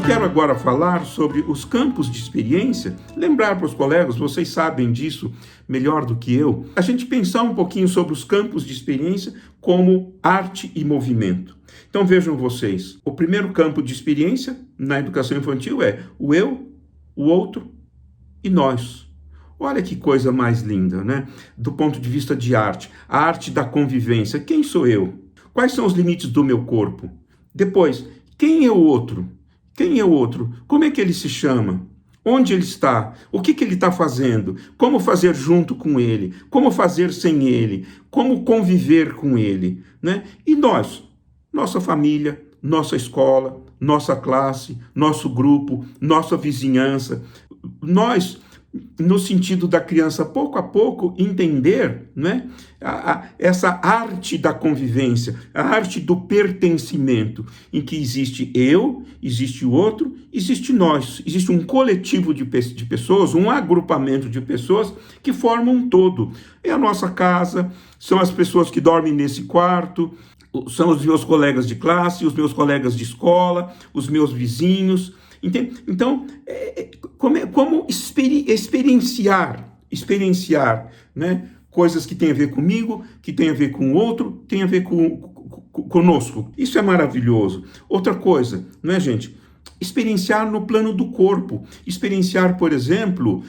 quero agora falar sobre os campos de experiência, lembrar para os colegas, vocês sabem disso melhor do que eu, a gente pensar um pouquinho sobre os campos de experiência como arte e movimento. Então vejam vocês, o primeiro campo de experiência na educação infantil é o eu, o outro e nós. Olha que coisa mais linda, né? Do ponto de vista de arte, a arte da convivência. Quem sou eu? Quais são os limites do meu corpo? Depois, quem é o outro? Quem é o outro? Como é que ele se chama? Onde ele está? O que ele está fazendo? Como fazer junto com ele? Como fazer sem ele? Como conviver com ele? Né? E nós? Nossa família, nossa escola, nossa classe, nosso grupo, nossa vizinhança. Nós, no sentido da criança, pouco a pouco, entender, né, essa arte da convivência, a arte do pertencimento, em que existe eu, existe o outro, existe nós, existe um coletivo de pessoas, um agrupamento de pessoas que formam um todo. É a nossa casa, são as pessoas que dormem nesse quarto, são os meus colegas de classe, os meus colegas de escola, os meus vizinhos. Entende? Então, como experienciar, né, coisas que têm a ver comigo, que têm a ver com o outro, têm a ver conosco. Isso é maravilhoso. Outra coisa, não é, gente? Experienciar no plano do corpo. Experienciar, por exemplo,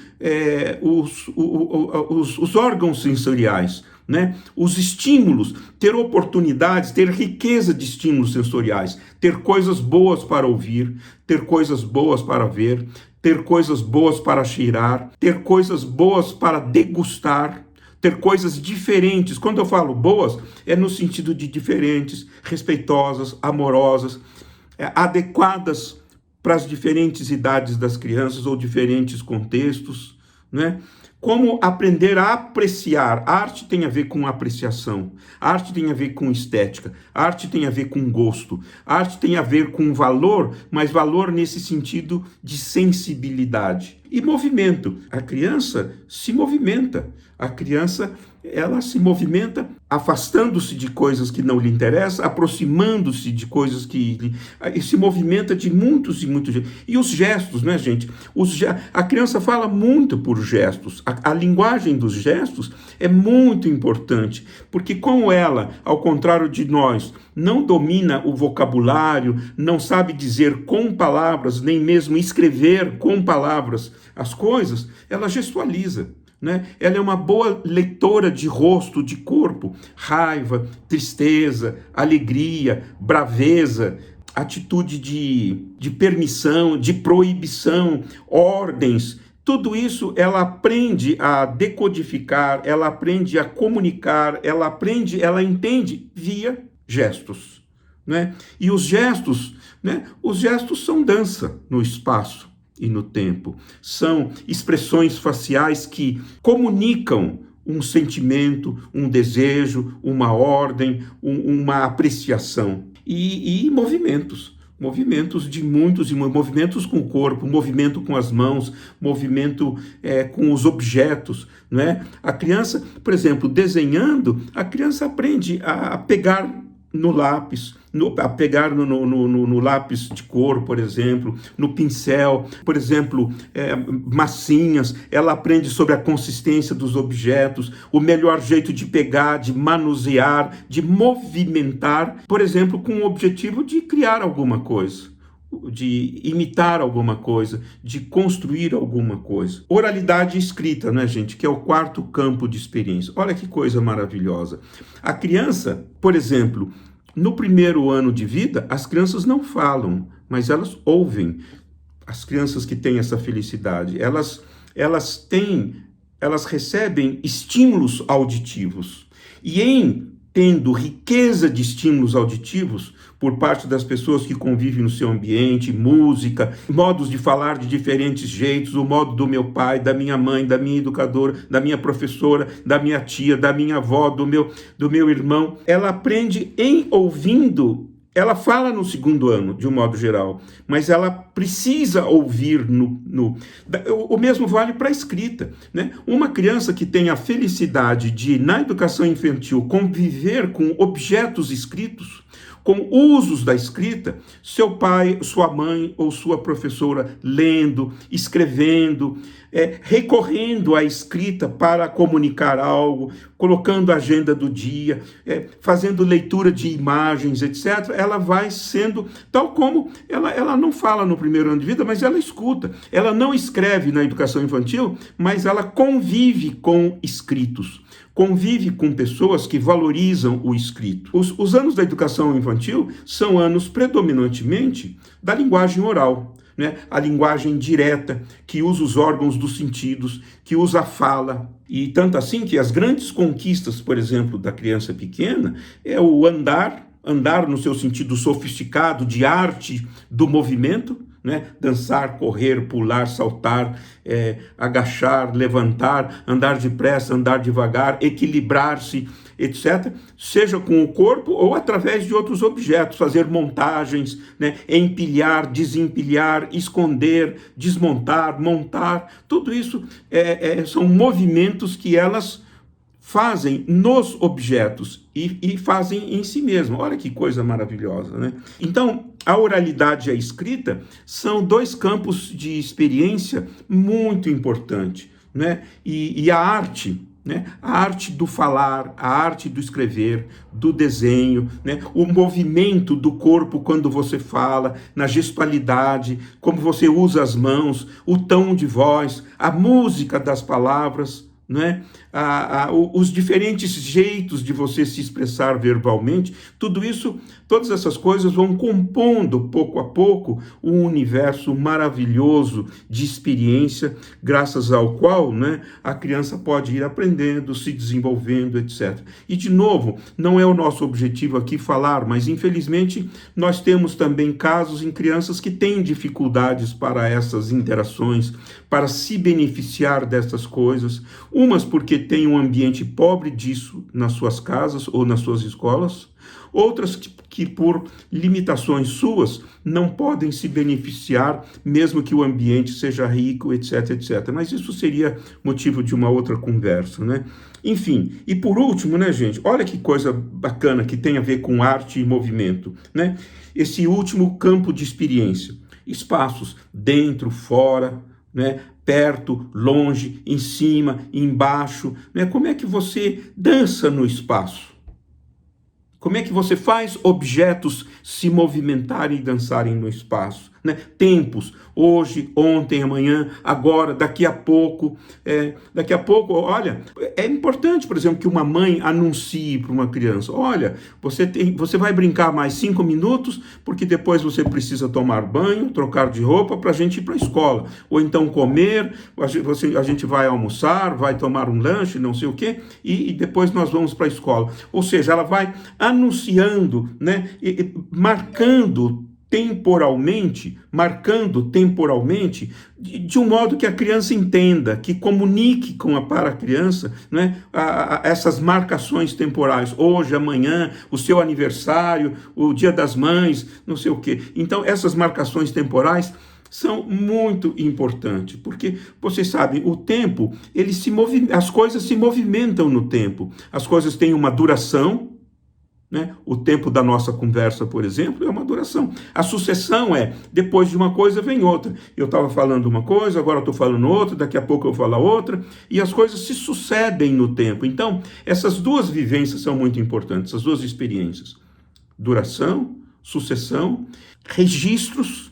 os órgãos sensoriais. Né? Os estímulos, ter oportunidades, ter riqueza de estímulos sensoriais, ter coisas boas para ouvir, ter coisas boas para ver, ter coisas boas para cheirar, ter coisas boas para degustar, ter coisas diferentes. Quando eu falo boas, é no sentido de diferentes, respeitosas, amorosas, adequadas para as diferentes idades das crianças ou diferentes contextos, né? Como aprender a apreciar. A arte tem a ver com apreciação, a arte tem a ver com estética, a arte tem a ver com gosto, a arte tem a ver com valor, mas valor nesse sentido de sensibilidade. E movimento. A criança se movimenta. A criança, ela se movimenta afastando-se de coisas que não lhe interessam, aproximando-se de coisas que... se movimenta de muitos e muitos jeitos. E os gestos, né, gente? A criança fala muito por gestos. A linguagem dos gestos é muito importante, porque como ela, ao contrário de nós, não domina o vocabulário, não sabe dizer com palavras, nem mesmo escrever com palavras as coisas, ela gestualiza. Né? Ela é uma boa leitora de rosto, de corpo, raiva, tristeza, alegria, braveza, atitude de permissão, de proibição, ordens. Tudo isso ela aprende a decodificar, ela aprende a comunicar, ela entende via gestos. Né? E os gestos, né? Os gestos são dança no espaço e no tempo. São expressões faciais que comunicam um sentimento, um desejo, uma ordem, uma apreciação. E movimentos. Movimentos de muitos, movimentos com o corpo, movimento com as mãos, movimento com os objetos. Não é? A criança, por exemplo, desenhando, a criança aprende a pegar no lápis, a pegar no lápis de cor, por exemplo, no pincel, por exemplo, massinhas, ela aprende sobre a consistência dos objetos, o melhor jeito de pegar, de manusear, de movimentar, por exemplo, com o objetivo de criar alguma coisa, de imitar alguma coisa, de construir alguma coisa. Oralidade escrita, né, gente? Que é o quarto campo de experiência. Olha que coisa maravilhosa. A criança, por exemplo, no primeiro ano de vida, as crianças não falam, mas elas ouvem. As crianças que têm essa felicidade, elas recebem estímulos auditivos. E tendo riqueza de estímulos auditivos por parte das pessoas que convivem no seu ambiente, música, modos de falar de diferentes jeitos, o modo do meu pai, da minha mãe, da minha educadora, da minha professora, da minha tia, da minha avó, do meu irmão. Ela aprende ouvindo. Ela fala no segundo ano, de um modo geral, mas ela precisa ouvir o mesmo vale para a escrita, né? Uma criança que tem a felicidade de, na educação infantil, conviver com objetos escritos, com usos da escrita, seu pai, sua mãe ou sua professora lendo, escrevendo, recorrendo à escrita para comunicar algo, colocando a agenda do dia, fazendo leitura de imagens, etc., ela vai sendo, tal como ela não fala no primeiro ano de vida, mas ela escuta. Ela não escreve na educação infantil, mas ela convive com escritos. Convive com pessoas que valorizam o escrito. Os anos da educação infantil são anos predominantemente da linguagem oral, né? A linguagem direta, que usa os órgãos dos sentidos, que usa a fala. E tanto assim que as grandes conquistas, por exemplo, da criança pequena é o andar no seu sentido sofisticado de arte do movimento, né? Dançar, correr, pular, saltar, agachar, levantar, andar depressa, andar devagar, equilibrar-se, etc. Seja com o corpo ou através de outros objetos, fazer montagens, né? Empilhar, desempilhar, esconder, desmontar, montar, tudo isso são movimentos que elas fazem nos objetos e fazem em si mesmo. Olha que coisa maravilhosa, né? Então, a oralidade e a escrita são dois campos de experiência muito importantes, né? E a arte, né? A arte do falar, a arte do escrever, do desenho, né? O movimento do corpo quando você fala, na gestualidade, como você usa as mãos, o tom de voz, a música das palavras, né? Os diferentes jeitos de você se expressar verbalmente, tudo isso, todas essas coisas vão compondo pouco a pouco um universo maravilhoso de experiência, graças ao qual, né, a criança pode ir aprendendo, se desenvolvendo, etc. E de novo, não é o nosso objetivo aqui falar, mas infelizmente nós temos também casos em crianças que têm dificuldades para essas interações, para se beneficiar dessas coisas, umas porque tem um ambiente pobre disso nas suas casas ou nas suas escolas, outras que por limitações suas não podem se beneficiar, mesmo que o ambiente seja rico, etc, etc. Mas isso seria motivo de uma outra conversa, né? Enfim, e por último, né, gente, olha que coisa bacana que tem a ver com arte e movimento, né? Esse último campo de experiência, espaços dentro, fora, né? Perto, longe, em cima, embaixo, né? Como é que você dança no espaço? Como é que você faz objetos se movimentarem e dançarem no espaço? Né? Tempos, hoje, ontem, amanhã, agora, daqui a pouco. Daqui a pouco, olha, é importante, por exemplo, que uma mãe anuncie para uma criança, olha, você vai brincar mais 5 minutos, porque depois você precisa tomar banho, trocar de roupa para a gente ir para a escola. Ou então comer, a gente vai almoçar, vai tomar um lanche, não sei o quê, e depois nós vamos para a escola. Ou seja, ela vai anunciando, né, marcando temporalmente, de um modo que a criança entenda, que comunique para a criança, né, essas marcações temporais, hoje, amanhã, o seu aniversário, o Dia das Mães, não sei o quê. Então, essas marcações temporais são muito importantes, porque vocês sabem, o tempo, as coisas se movimentam no tempo, as coisas têm uma duração, né? O tempo da nossa conversa, por exemplo, é uma duração. A sucessão depois de uma coisa vem outra. Eu estava falando uma coisa, agora estou falando outra, daqui a pouco eu falo outra, e as coisas se sucedem no tempo. Então, essas duas vivências são muito importantes, essas duas experiências. Duração, sucessão, registros,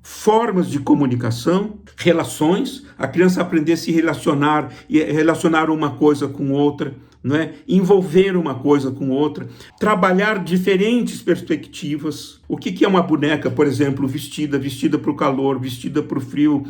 formas de comunicação, relações, a criança aprender a se relacionar e relacionar uma coisa com outra, não é? Envolver uma coisa com outra, trabalhar diferentes perspectivas. O que é uma boneca, por exemplo, vestida para o calor, vestida para o frio,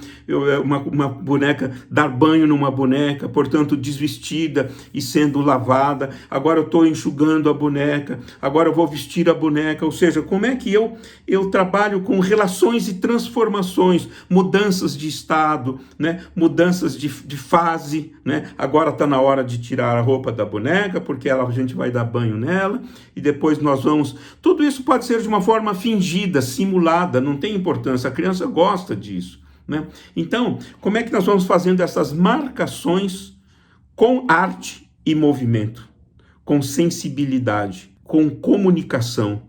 uma boneca, dar banho numa boneca, portanto desvestida e sendo lavada, agora eu estou enxugando a boneca, agora eu vou vestir a boneca, ou seja, como é que eu trabalho com relações e transformações, mudanças de estado, né? Mudanças de fase, né? Agora está na hora de tirar a roupa da da boneca, porque a gente vai dar banho nela, e depois nós vamos... Tudo isso pode ser de uma forma fingida, simulada, não tem importância, a criança gosta disso, né? Então, como é que nós vamos fazendo essas marcações com arte e movimento, com sensibilidade, com comunicação,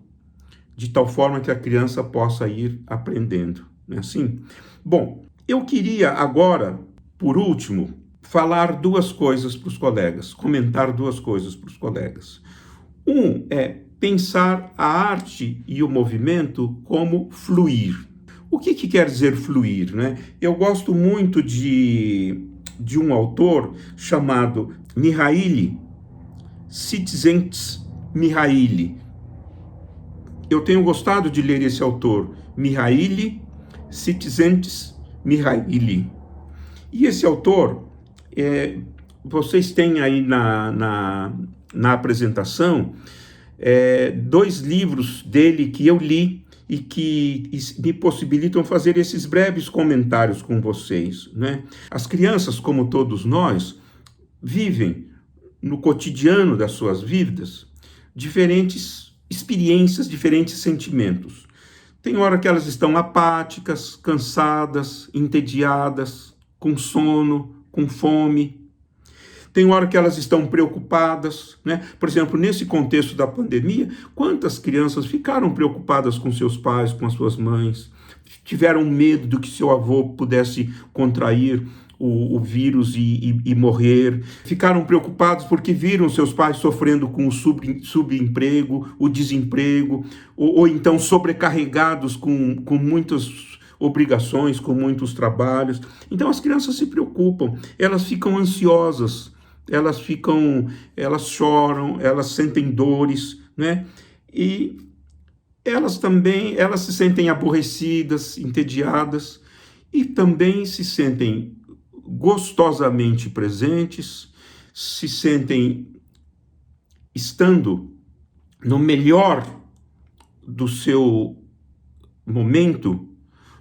de tal forma que a criança possa ir aprendendo, não é assim? Bom, eu queria agora, por último, falar duas coisas para os colegas, comentar duas coisas para os colegas. Um é pensar a arte e o movimento como fluir. O que quer dizer fluir, né? Eu gosto muito de um autor chamado Mihaly Csikszentmihalyi. Eu tenho gostado de ler esse autor, Mihaly Csikszentmihalyi. E esse autor, vocês têm aí na apresentação, dois livros dele que eu li e que me possibilitam fazer esses breves comentários com vocês, né? As crianças, como todos nós, vivem no cotidiano das suas vidas diferentes experiências, diferentes sentimentos. Tem hora que elas estão apáticas, cansadas, entediadas, com sono, com fome. Tem hora que elas estão preocupadas, né? Por exemplo, nesse contexto da pandemia, quantas crianças ficaram preocupadas com seus pais, com as suas mães, tiveram medo do que seu avô pudesse contrair o vírus e morrer, ficaram preocupados porque viram seus pais sofrendo com o subemprego, o desemprego, ou então sobrecarregados com muitas obrigações, com muitos trabalhos. Então as crianças se preocupam, elas ficam ansiosas, elas choram, elas sentem dores, né? E elas se sentem aborrecidas, entediadas, e também se sentem gostosamente presentes, se sentem estando no melhor do seu momento,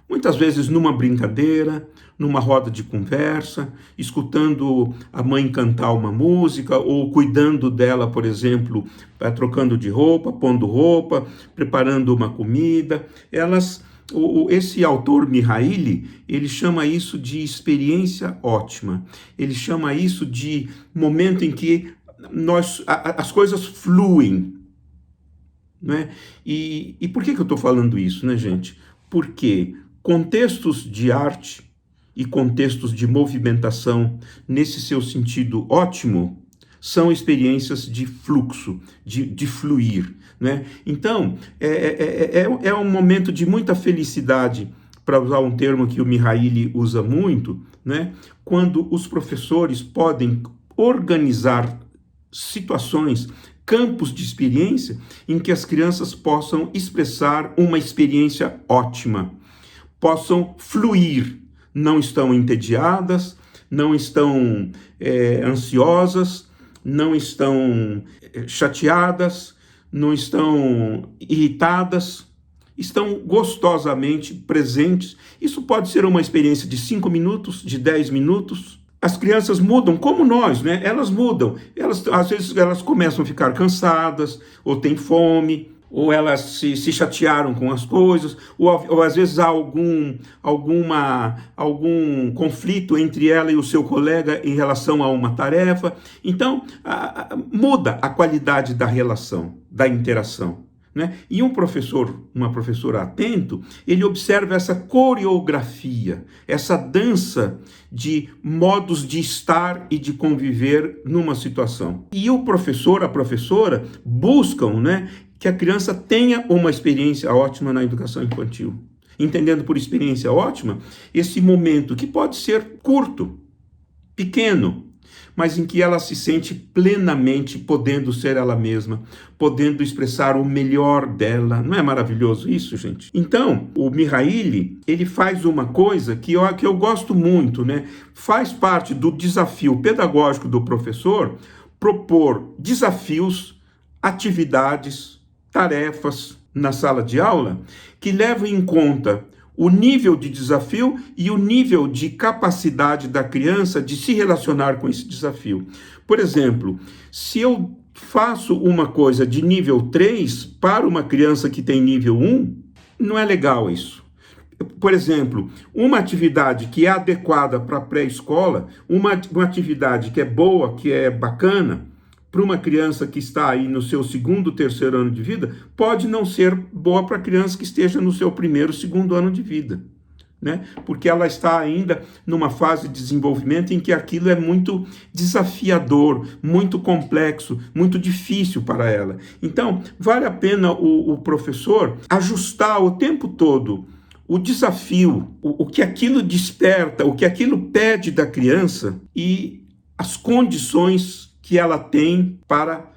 muitas vezes numa brincadeira, numa roda de conversa, escutando a mãe cantar uma música, ou cuidando dela, por exemplo, trocando de roupa, pondo roupa, preparando uma comida. Esse autor Mihaly, ele chama isso de experiência ótima. Ele chama isso de momento em que as coisas fluem, né? E por que eu estou falando isso, né, gente? Porque contextos de arte e contextos de movimentação, nesse seu sentido ótimo, são experiências de fluxo, de fluir, né? Então, é um momento de muita felicidade, para usar um termo que o Mihaly usa muito, né? Quando os professores podem organizar situações, campos de experiência, em que as crianças possam expressar uma experiência ótima, possam fluir, não estão entediadas, não estão ansiosas, não estão chateadas, não estão irritadas, estão gostosamente presentes. Isso pode ser uma experiência de 5 minutos, de 10 minutos. As crianças mudam como nós, né? Elas mudam. Às vezes elas começam a ficar cansadas, ou têm fome, ou elas se chatearam com as coisas, ou às vezes há algum conflito entre ela e o seu colega em relação a uma tarefa. Então, muda a qualidade da relação, da interação, né? E uma professora atento, ele observa essa coreografia, essa dança de modos de estar e de conviver numa situação. E o professor, a professora, buscam, né, que a criança tenha uma experiência ótima na educação infantil. Entendendo por experiência ótima, esse momento que pode ser curto, pequeno, mas em que ela se sente plenamente podendo ser ela mesma, podendo expressar o melhor dela. Não é maravilhoso isso, gente? Então, o Mihaly, ele faz uma coisa que eu gosto muito, né? Faz parte do desafio pedagógico do professor propor desafios, atividades, tarefas na sala de aula que levam em conta o nível de desafio e o nível de capacidade da criança de se relacionar com esse desafio. Por exemplo, se eu faço uma coisa de nível 3 para uma criança que tem nível 1, não é legal isso. Por exemplo, uma atividade que é adequada para a pré-escola, uma atividade que é boa, que é bacana, para uma criança que está aí no seu segundo, terceiro ano de vida, pode não ser boa para a criança que esteja no seu primeiro, segundo ano de vida, né? Porque ela está ainda numa fase de desenvolvimento em que aquilo é muito desafiador, muito complexo, muito difícil para ela. Então, vale a pena o professor ajustar o tempo todo o desafio, o que aquilo desperta, o que aquilo pede da criança e as condições que ela tem para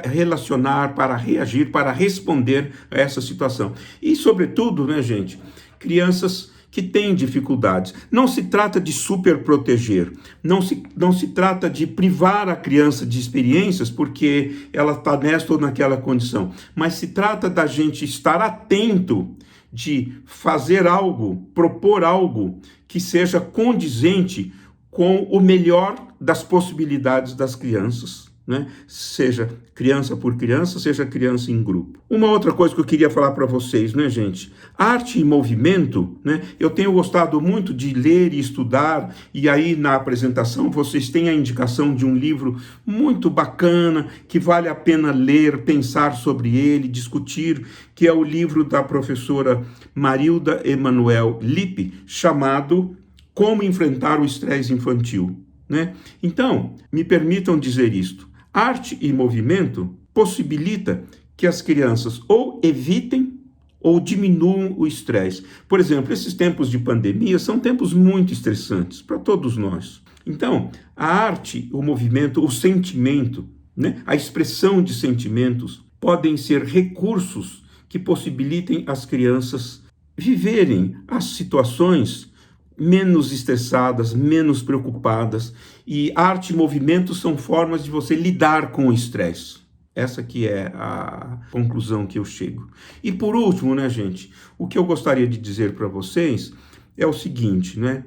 relacionar, para reagir, para responder a essa situação. E, sobretudo, né, gente, crianças que têm dificuldades. Não se trata de super proteger, não se trata de privar a criança de experiências porque ela está nesta ou naquela condição, mas se trata da gente estar atento de fazer algo, propor algo que seja condizente com o melhor das possibilidades das crianças, né? Seja criança por criança, seja criança em grupo. Uma outra coisa que eu queria falar para vocês, né, gente? Arte e movimento, né? Eu tenho gostado muito de ler e estudar, e aí na apresentação vocês têm a indicação de um livro muito bacana, que vale a pena ler, pensar sobre ele, discutir, que é o livro da professora Marilda Emanuel Lippe, chamado Como Enfrentar o Estresse Infantil, né? Então, me permitam dizer isto. Arte e movimento possibilita que as crianças ou evitem ou diminuam o estresse. Por exemplo, esses tempos de pandemia são tempos muito estressantes para todos nós. Então, a arte, o movimento, o sentimento, né, a expressão de sentimentos podem ser recursos que possibilitem as crianças viverem as situações menos estressadas, menos preocupadas. E arte e movimento são formas de você lidar com o estresse. Essa que é a conclusão que eu chego. E por último, né, gente, o que eu gostaria de dizer para vocês é o seguinte, né?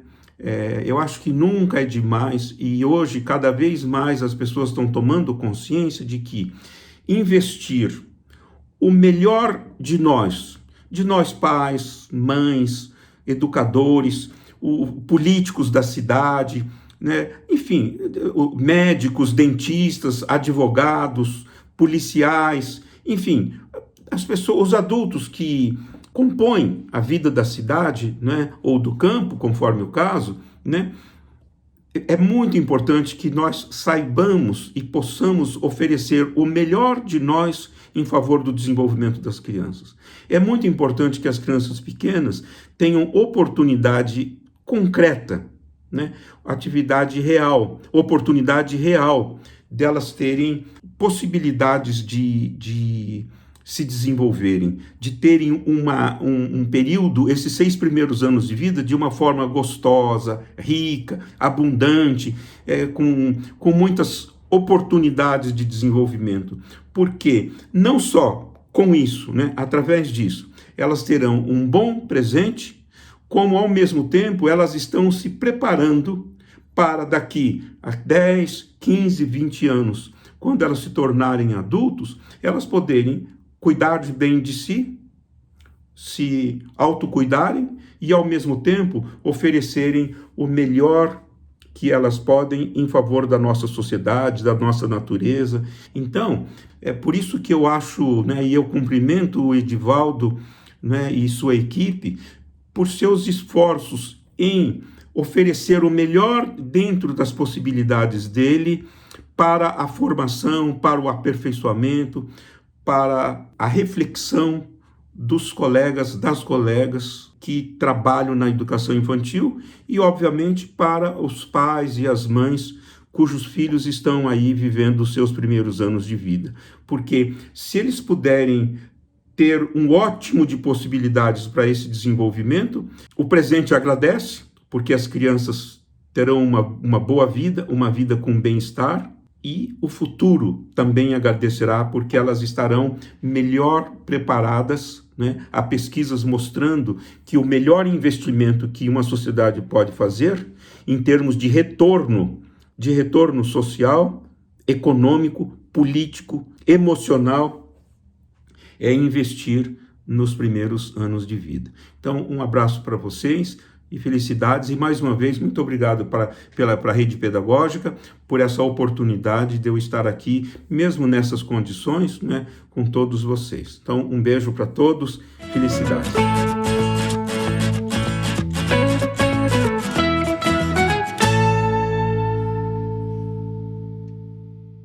Eu acho que nunca é demais, e hoje cada vez mais as pessoas estão tomando consciência de que investir o melhor de nós pais, mães, educadores, políticos da cidade, né? Enfim, médicos, dentistas, advogados, policiais, enfim, as pessoas, os adultos que compõem a vida da cidade, né, ou do campo, conforme o caso, né? É muito importante que nós saibamos e possamos oferecer o melhor de nós em favor do desenvolvimento das crianças. É muito importante que as crianças pequenas tenham oportunidade concreta, né? Atividade real, oportunidade real delas terem possibilidades de se desenvolverem, de terem um período, esses 6 primeiros anos de vida, de uma forma gostosa, rica, abundante, com muitas oportunidades de desenvolvimento. Porque não só com isso, né, através disso, elas terão um bom presente, como ao mesmo tempo elas estão se preparando para daqui a 10, 15, 20 anos, quando elas se tornarem adultos, elas poderem cuidar bem de si, se autocuidarem e ao mesmo tempo oferecerem o melhor que elas podem em favor da nossa sociedade, da nossa natureza. Então, é por isso que eu acho, né, e eu cumprimento o Edivaldo, né, e sua equipe, por seus esforços em oferecer o melhor dentro das possibilidades dele para a formação, para o aperfeiçoamento, para a reflexão dos colegas, das colegas que trabalham na educação infantil e, obviamente, para os pais e as mães cujos filhos estão aí vivendo os seus primeiros anos de vida. Porque se eles puderem ter um ótimo de possibilidades para esse desenvolvimento, o presente agradece, porque as crianças terão uma boa vida, uma vida com bem-estar, e o futuro também agradecerá, porque elas estarão melhor preparadas, né? Há pesquisas mostrando que o melhor investimento que uma sociedade pode fazer, em termos de retorno social, econômico, político, emocional, é investir nos primeiros anos de vida. Então, um abraço para vocês e felicidades. E mais uma vez, muito obrigado para a Rede Pedagógica por essa oportunidade de eu estar aqui, mesmo nessas condições, né, com todos vocês. Então, um beijo para todos, felicidades.